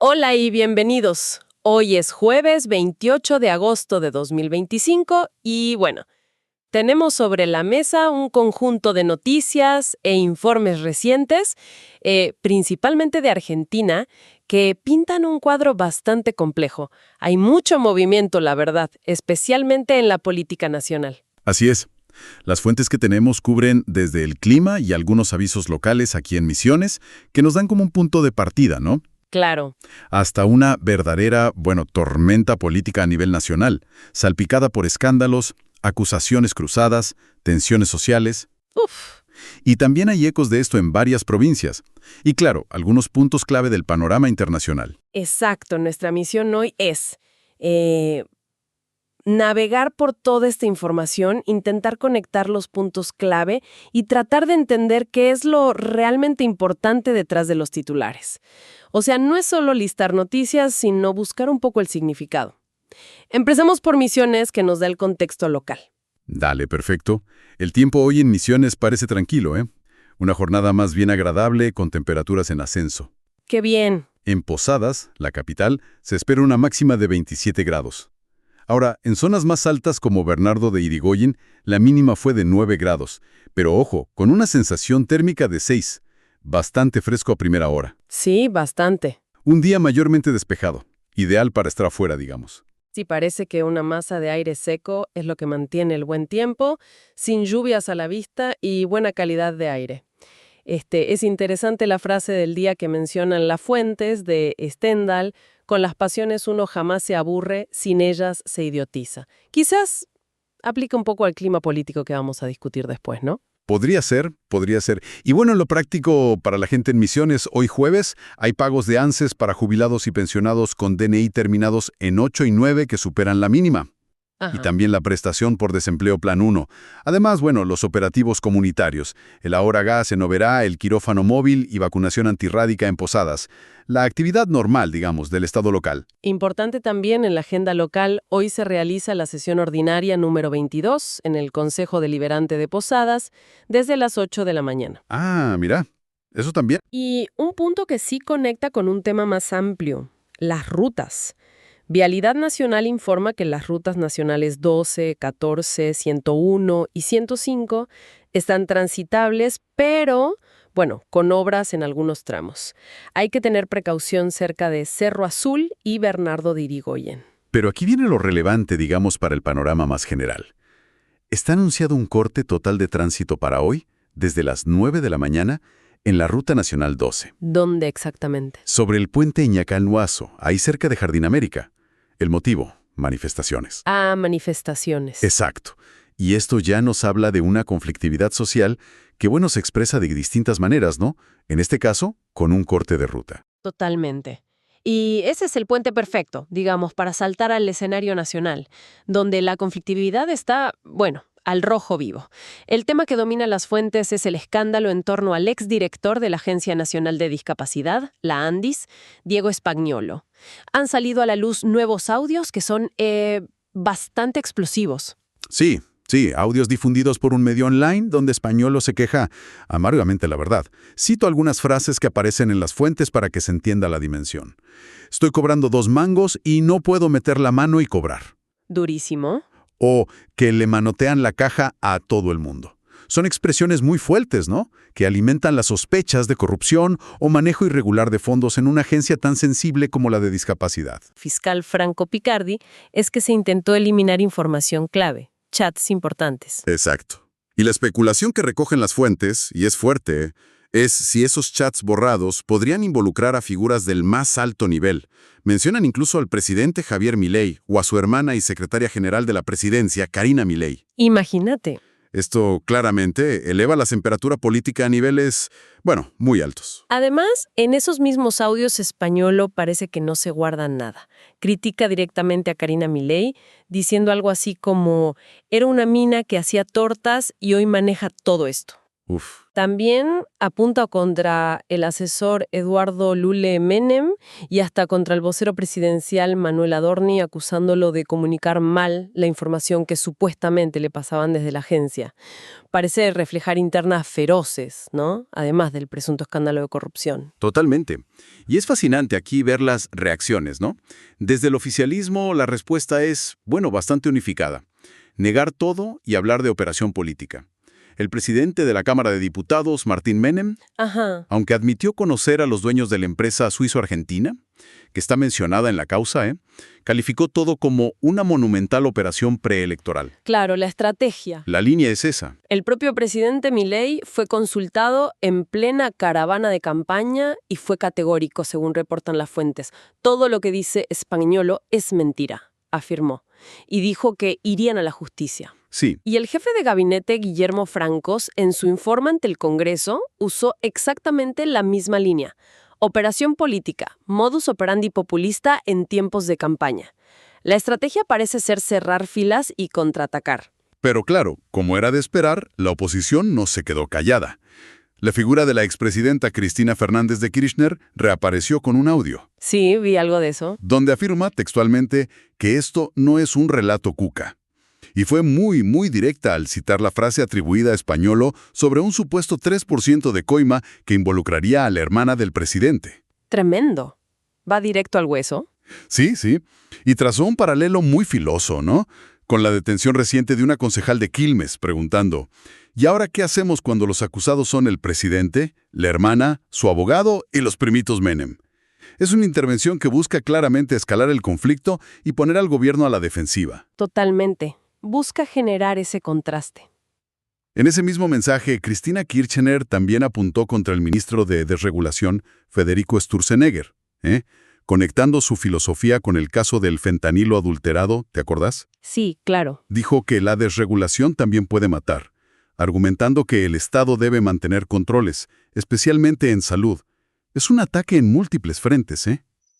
Hola y bienvenidos. Hoy es jueves 28 de agosto de 2025 y bueno, tenemos sobre la mesa un conjunto de noticias e informes recientes, principalmente de Argentina, que pintan un cuadro bastante complejo. Hay mucho movimiento, la verdad, especialmente en la política nacional. Así es. Las fuentes que tenemos cubren desde el clima y algunos avisos locales aquí en Misiones, que nos dan como un punto de partida, ¿no? Claro. Hasta una verdadera, tormenta política a nivel nacional, salpicada por escándalos, acusaciones cruzadas, tensiones sociales. Uf. Y también hay ecos de esto en varias provincias. Y claro, algunos puntos clave del panorama internacional. Exacto. Nuestra misión hoy es navegar por toda esta información, intentar conectar los puntos clave y tratar de entender qué es lo realmente importante detrás de los titulares. O sea, no es solo listar noticias, sino buscar un poco el significado. Empecemos por Misiones, que nos da el contexto local. Dale, perfecto. El tiempo hoy en Misiones parece tranquilo, ¿eh? Una jornada más bien agradable con temperaturas en ascenso. ¡Qué bien! En Posadas, la capital, se espera una máxima de 27 grados. Ahora, en zonas más altas como Bernardo de Irigoyen, la mínima fue de 9 grados, pero ojo, con una sensación térmica de 6, bastante fresco a primera hora. Sí, bastante. Un día mayormente despejado, ideal para estar afuera, digamos. Sí, parece que una masa de aire seco es lo que mantiene el buen tiempo, sin lluvias a la vista y buena calidad de aire. Es interesante la frase del día que mencionan las fuentes de Stendhal: con las pasiones uno jamás se aburre, sin ellas se idiotiza. Quizás aplica un poco al clima político que vamos a discutir después, ¿no? Podría ser, podría ser. Y bueno, en lo práctico para la gente en Misiones, hoy jueves hay pagos de ANSES para jubilados y pensionados con DNI terminados en 8 y 9 que superan la mínima. Y Ajá. también la prestación por desempleo Plan 1. Además, los operativos comunitarios, el Ahora Gas en Oberá, el quirófano móvil y vacunación antirrábica en Posadas. La actividad normal, digamos, del Estado local. Importante también en la agenda local, hoy se realiza la sesión ordinaria número 22 en el Consejo Deliberante de Posadas desde las 8 de la mañana. Ah, mira, eso también. Y un punto que sí conecta con un tema más amplio: las rutas. Vialidad Nacional informa que las rutas nacionales 12, 14, 101 y 105 están transitables, pero, con obras en algunos tramos. Hay que tener precaución cerca de Cerro Azul y Bernardo de Irigoyen. Pero aquí viene lo relevante, digamos, para el panorama más general. Está anunciado un corte total de tránsito para hoy, desde las 9 de la mañana, en la Ruta Nacional 12. ¿Dónde exactamente? Sobre el puente Iñacalnuazo, ahí cerca de Jardín América. El motivo: manifestaciones. Ah, manifestaciones. Exacto. Y esto ya nos habla de una conflictividad social que, se expresa de distintas maneras, ¿no? En este caso, con un corte de ruta. Totalmente. Y ese es el puente perfecto, digamos, para saltar al escenario nacional, donde la conflictividad está, al rojo vivo. El tema que domina las fuentes es el escándalo en torno al exdirector de la Agencia Nacional de Discapacidad, la ANDIS, Diego Spagnuolo. Han salido a la luz nuevos audios que son bastante explosivos. Sí, audios difundidos por un medio online donde Spagnuolo se queja amargamente, la verdad. Cito algunas frases que aparecen en las fuentes para que se entienda la dimensión. Estoy cobrando 2 mangos y no puedo meter la mano y cobrar. Durísimo. O que le manotean la caja a todo el mundo. Son expresiones muy fuertes, ¿no? Que alimentan las sospechas de corrupción o manejo irregular de fondos en una agencia tan sensible como la de discapacidad. Fiscal Franco Picardi es que se intentó eliminar información clave, chats importantes. Exacto. Y la especulación que recogen las fuentes, y es fuerte, es si esos chats borrados podrían involucrar a figuras del más alto nivel. Mencionan incluso al presidente Javier Milei o a su hermana y secretaria general de la presidencia, Karina Milei. Imagínate. Esto claramente eleva la temperatura política a niveles, muy altos. Además, en esos mismos audios Spagnuolo parece que no se guarda nada. Critica directamente a Karina Milei, diciendo algo así como: era una mina que hacía tortas y hoy maneja todo esto. Uf. También apunta contra el asesor Eduardo Lule Menem y hasta contra el vocero presidencial Manuel Adorni, acusándolo de comunicar mal la información que supuestamente le pasaban desde la agencia. Parece reflejar internas feroces, ¿no? Además del presunto escándalo de corrupción. Totalmente. Y es fascinante aquí ver las reacciones, ¿no? Desde el oficialismo la respuesta es, bueno, bastante unificada. Negar todo y hablar de operación política. El presidente de la Cámara de Diputados, Martín Menem, aunque admitió conocer a los dueños de la empresa suizo-argentina, que está mencionada en la causa, calificó todo como una monumental operación preelectoral. Claro, la estrategia. La línea es esa. El propio presidente Milei fue consultado en plena caravana de campaña y fue categórico, según reportan las fuentes. Todo lo que dice Spagnuolo es mentira, afirmó, y dijo que irían a la justicia. Sí. Y el jefe de gabinete, Guillermo Francos, en su informe ante el Congreso, usó exactamente la misma línea. Operación política, modus operandi populista en tiempos de campaña. La estrategia parece ser cerrar filas y contraatacar. Pero claro, como era de esperar, la oposición no se quedó callada. La figura de la expresidenta Cristina Fernández de Kirchner reapareció con un audio. Sí, vi algo de eso. Donde afirma textualmente que esto no es un relato cuca. Y fue muy directa al citar la frase atribuida a Spagnuolo sobre un supuesto 3% de coima que involucraría a la hermana del presidente. Tremendo. ¿Va directo al hueso? Sí. Y trazó un paralelo muy filoso, ¿no? Con la detención reciente de una concejal de Quilmes, preguntando, ¿y ahora qué hacemos cuando los acusados son el presidente, la hermana, su abogado y los primitos Menem? Es una intervención que busca claramente escalar el conflicto y poner al gobierno a la defensiva. Totalmente. Busca generar ese contraste. En ese mismo mensaje, Cristina Kirchner también apuntó contra el ministro de Desregulación, Federico Sturzenegger, conectando su filosofía con el caso del fentanilo adulterado, ¿te acordás? Sí, claro. Dijo que la desregulación también puede matar, argumentando que el Estado debe mantener controles, especialmente en salud. Es un ataque en múltiples frentes,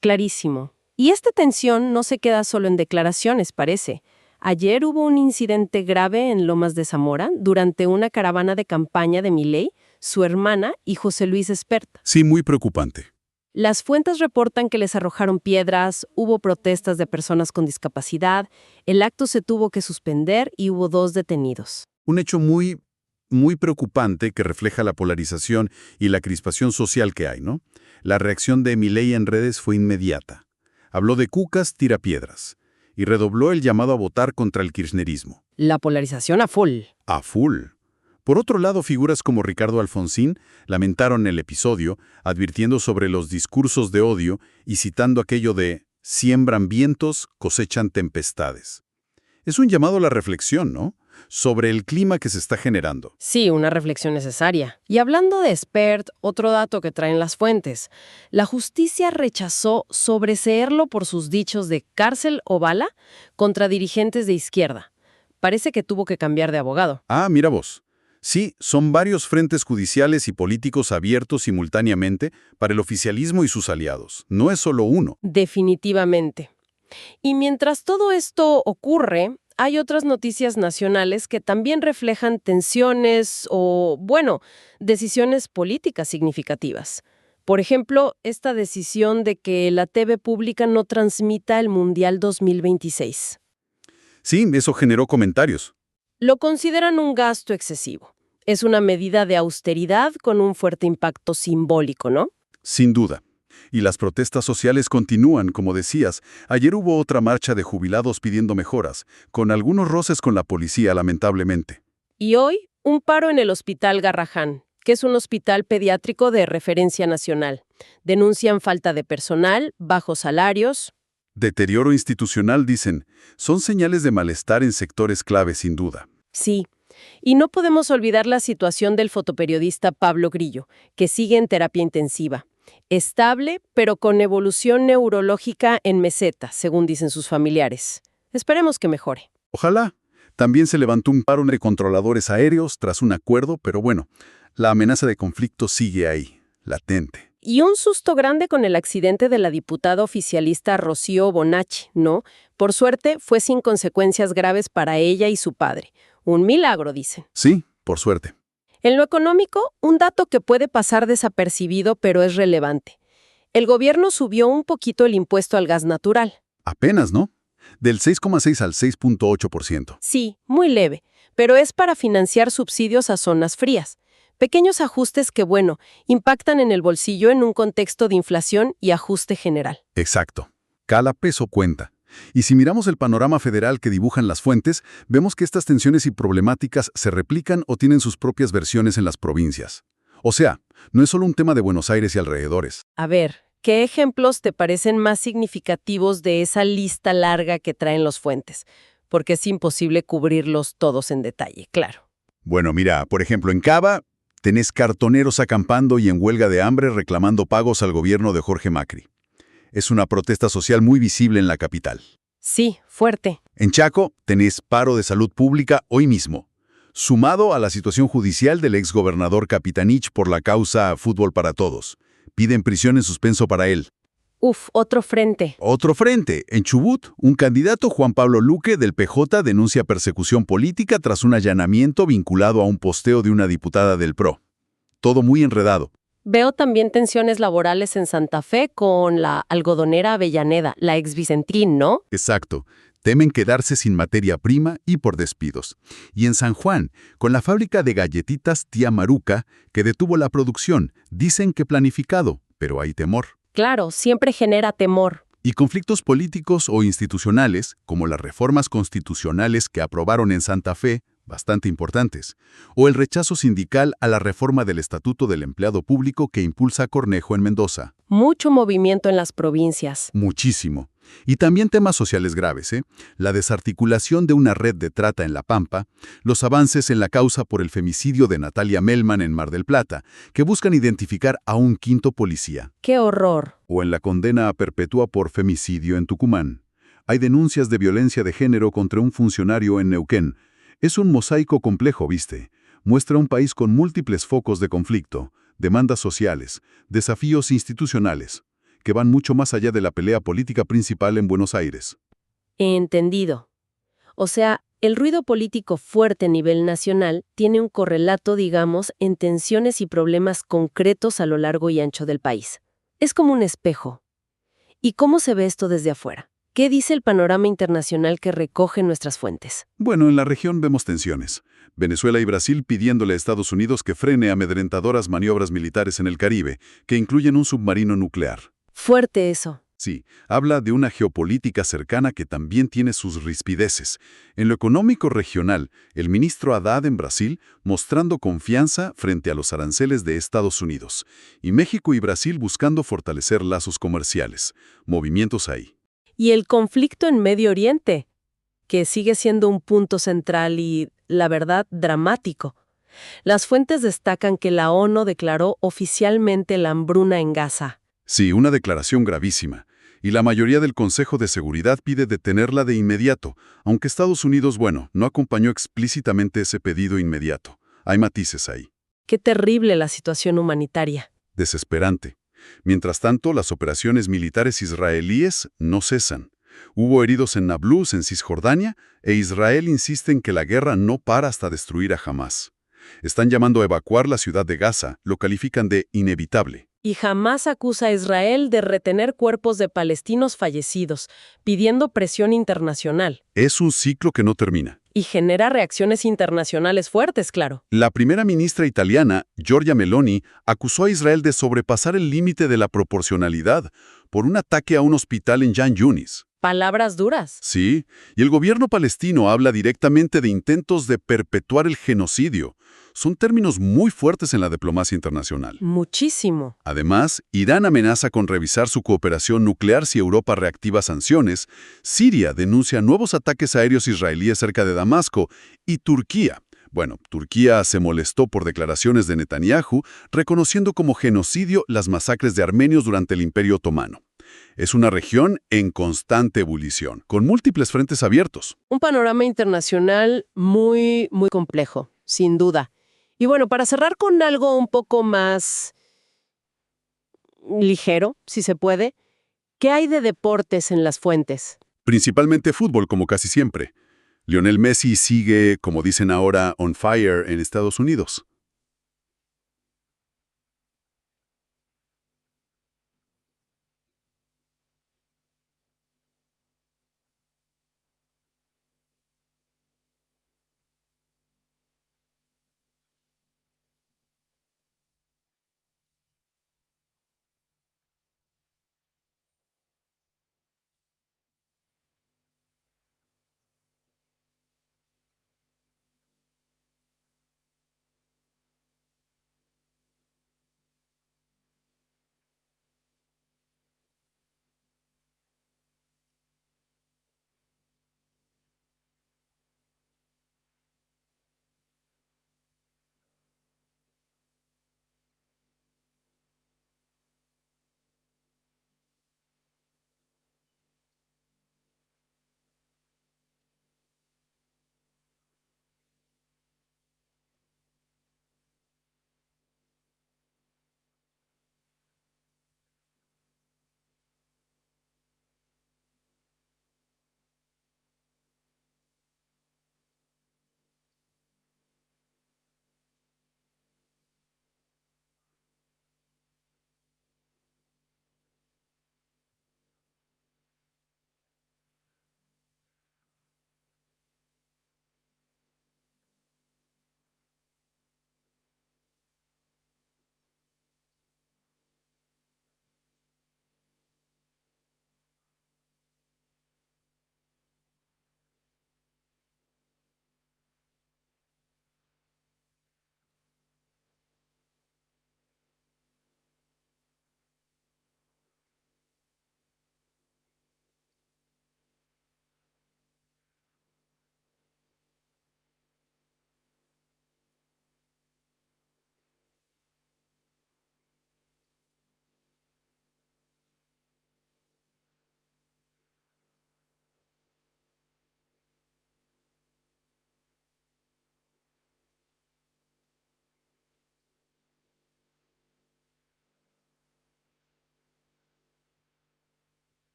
Clarísimo. Y esta tensión no se queda solo en declaraciones, parece. Ayer hubo un incidente grave en Lomas de Zamora durante una caravana de campaña de Milei, su hermana y José Luis Espert. Sí, muy preocupante. Las fuentes reportan que les arrojaron piedras, hubo protestas de personas con discapacidad, el acto se tuvo que suspender y hubo 2 detenidos. Un hecho muy preocupante que refleja la polarización y la crispación social que hay, ¿no? La reacción de Milei en redes fue inmediata. Habló de cucas tirapiedras y redobló el llamado a votar contra el kirchnerismo. La polarización a full. A full. Por otro lado, figuras como Ricardo Alfonsín lamentaron el episodio, advirtiendo sobre los discursos de odio y citando aquello de «siembran vientos, cosechan tempestades». Es un llamado a la reflexión, ¿no?, sobre el clima que se está generando. Sí, una reflexión necesaria. Y hablando de Espert, otro dato que traen las fuentes. La justicia rechazó sobreseerlo por sus dichos de cárcel o bala contra dirigentes de izquierda. Parece que tuvo que cambiar de abogado. Ah, mira vos. Sí, son varios frentes judiciales y políticos abiertos simultáneamente para el oficialismo y sus aliados. No es solo uno. Definitivamente. Y mientras todo esto ocurre, hay otras noticias nacionales que también reflejan tensiones o, decisiones políticas significativas. Por ejemplo, esta decisión de que la TV pública no transmita el Mundial 2026. Sí, eso generó comentarios. Lo consideran un gasto excesivo. Es una medida de austeridad con un fuerte impacto simbólico, ¿no? Sin duda. Y las protestas sociales continúan, como decías. Ayer hubo otra marcha de jubilados pidiendo mejoras, con algunos roces con la policía, lamentablemente. Y hoy, un paro en el Hospital Garrahan, que es un hospital pediátrico de referencia nacional. Denuncian falta de personal, bajos salarios. Deterioro institucional, dicen. Son señales de malestar en sectores clave, sin duda. Sí. Y no podemos olvidar la situación del fotoperiodista Pablo Grillo, que sigue en terapia intensiva. Estable, pero con evolución neurológica en meseta, según dicen sus familiares. Esperemos que mejore. Ojalá. También se levantó un paro de controladores aéreos tras un acuerdo, pero bueno, la amenaza de conflicto sigue ahí, latente. Y un susto grande con el accidente de la diputada oficialista Rocío Bonacci, ¿no? Por suerte, fue sin consecuencias graves para ella y su padre. Un milagro, dicen. Sí, por suerte. En lo económico, un dato que puede pasar desapercibido pero es relevante. El gobierno subió un poquito el impuesto al gas natural. Apenas, ¿no? Del 6,6 al 6,8%. Sí, muy leve, pero es para financiar subsidios a zonas frías. Pequeños ajustes que, bueno, impactan en el bolsillo en un contexto de inflación y ajuste general. Exacto. Cada peso cuenta. Y si miramos el panorama federal que dibujan las fuentes, vemos que estas tensiones y problemáticas se replican o tienen sus propias versiones en las provincias. O sea, no es solo un tema de Buenos Aires y alrededores. A ver, ¿qué ejemplos te parecen más significativos de esa lista larga que traen los fuentes? Porque es imposible cubrirlos todos en detalle, claro. Bueno, mira, por ejemplo, en Cava tenés cartoneros acampando y en huelga de hambre reclamando pagos al gobierno de Jorge Macri. Es una protesta social muy visible en la capital. Sí, fuerte. En Chaco tenés paro de salud pública hoy mismo, sumado a la situación judicial del exgobernador Capitanich por la causa Fútbol para Todos. Piden prisión en suspenso para él. Uf, otro frente. Otro frente. En Chubut, un candidato, Juan Pablo Luque, del PJ, denuncia persecución política tras un allanamiento vinculado a un posteo de una diputada del PRO. Todo muy enredado. Veo también tensiones laborales en Santa Fe con la algodonera Avellaneda, la ex Vicentín, ¿no? Exacto. Temen quedarse sin materia prima y por despidos. Y en San Juan, con la fábrica de galletitas Tía Maruca, que detuvo la producción, dicen que planificado, pero hay temor. Claro, siempre genera temor. Y conflictos políticos o institucionales, como las reformas constitucionales que aprobaron en Santa Fe, bastante importantes, o el rechazo sindical a la reforma del Estatuto del Empleado Público que impulsa Cornejo en Mendoza. Mucho movimiento en las provincias. Muchísimo. Y también temas sociales graves, la desarticulación de una red de trata en La Pampa, los avances en la causa por el femicidio de Natalia Melman en Mar del Plata, que buscan identificar a un quinto policía. ¡Qué horror! O en la condena a perpetua por femicidio en Tucumán. Hay denuncias de violencia de género contra un funcionario en Neuquén. Es un mosaico complejo, ¿viste? Muestra un país con múltiples focos de conflicto, demandas sociales, desafíos institucionales, que van mucho más allá de la pelea política principal en Buenos Aires. Entendido. O sea, el ruido político fuerte a nivel nacional tiene un correlato, digamos, en tensiones y problemas concretos a lo largo y ancho del país. Es como un espejo. ¿Y cómo se ve esto desde afuera? ¿Qué dice el panorama internacional que recoge nuestras fuentes? Bueno, en la región vemos tensiones. Venezuela y Brasil pidiéndole a Estados Unidos que frene amedrentadoras maniobras militares en el Caribe, que incluyen un submarino nuclear. Fuerte eso. Sí, habla de una geopolítica cercana que también tiene sus rispideces. En lo económico regional, el ministro Haddad en Brasil mostrando confianza frente a los aranceles de Estados Unidos, y México y Brasil buscando fortalecer lazos comerciales. Movimientos ahí. Y el conflicto en Medio Oriente, que sigue siendo un punto central y, la verdad, dramático. Las fuentes destacan que la ONU declaró oficialmente la hambruna en Gaza. Sí, una declaración gravísima. Y la mayoría del Consejo de Seguridad pide detenerla de inmediato, aunque Estados Unidos, no acompañó explícitamente ese pedido inmediato. Hay matices ahí. Qué terrible la situación humanitaria. Desesperante. Mientras tanto, las operaciones militares israelíes no cesan. Hubo heridos en Nablus, en Cisjordania, e Israel insiste en que la guerra no para hasta destruir a Hamás. Están llamando a evacuar la ciudad de Gaza, lo califican de inevitable. Y Hamás acusa a Israel de retener cuerpos de palestinos fallecidos, pidiendo presión internacional. Es un ciclo que no termina. Y genera reacciones internacionales fuertes, claro. La primera ministra italiana, Giorgia Meloni, acusó a Israel de sobrepasar el límite de la proporcionalidad por un ataque a un hospital en Jan Yunis. Palabras duras. Sí, y el gobierno palestino habla directamente de intentos de perpetuar el genocidio. Son términos muy fuertes en la diplomacia internacional. Muchísimo. Además, Irán amenaza con revisar su cooperación nuclear si Europa reactiva sanciones, Siria denuncia nuevos ataques aéreos israelíes cerca de Damasco y Turquía. Turquía se molestó por declaraciones de Netanyahu, reconociendo como genocidio las masacres de armenios durante el Imperio Otomano. Es una región en constante ebullición, con múltiples frentes abiertos. Un panorama internacional muy, muy complejo, sin duda. Y bueno, para cerrar con algo un poco más ligero, si se puede, ¿qué hay de deportes en las fuentes? Principalmente fútbol, como casi siempre. Lionel Messi sigue, como dicen ahora, on fire en Estados Unidos.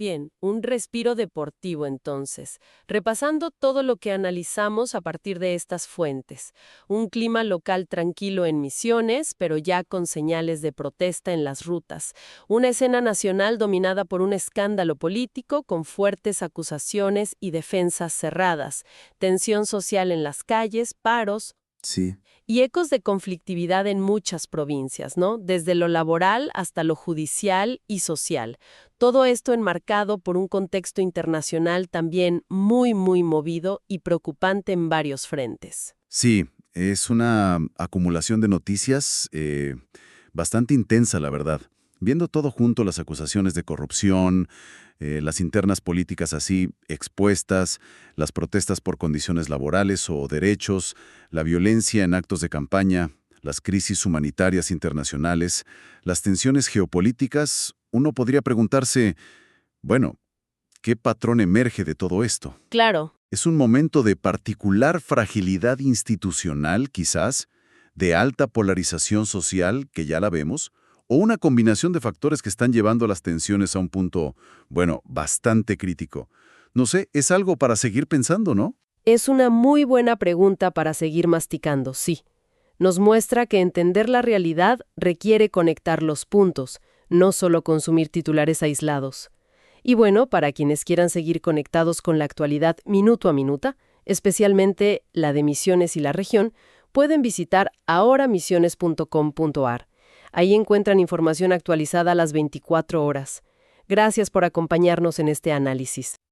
Bien, un respiro deportivo entonces, repasando todo lo que analizamos a partir de estas fuentes. Un clima local tranquilo en Misiones, pero ya con señales de protesta en las rutas. Una escena nacional dominada por un escándalo político con fuertes acusaciones y defensas cerradas. Tensión social en las calles, paros, Sí. y ecos de conflictividad en muchas provincias, ¿no? Desde lo laboral hasta lo judicial y social. Todo esto enmarcado por un contexto internacional también muy, muy movido y preocupante en varios frentes. Sí, es una acumulación de noticias bastante intensa, la verdad. Viendo todo junto, las acusaciones de corrupción, las internas políticas así expuestas, las protestas por condiciones laborales o derechos, la violencia en actos de campaña, las crisis humanitarias internacionales, las tensiones geopolíticas, uno podría preguntarse, bueno, ¿qué patrón emerge de todo esto? Claro. ¿Es un momento de particular fragilidad institucional, quizás, de alta polarización social, que ya la vemos, o una combinación de factores que están llevando las tensiones a un punto, bueno, bastante crítico? No sé, es algo para seguir pensando, ¿no? Es una muy buena pregunta para seguir masticando, sí. Nos muestra que entender la realidad requiere conectar los puntos, no solo consumir titulares aislados. Y bueno, para quienes quieran seguir conectados con la actualidad minuto a minuto, especialmente la de Misiones y la región, pueden visitar ahoramisiones.com.ar. Ahí encuentran información actualizada a las 24 horas. Gracias por acompañarnos en este análisis.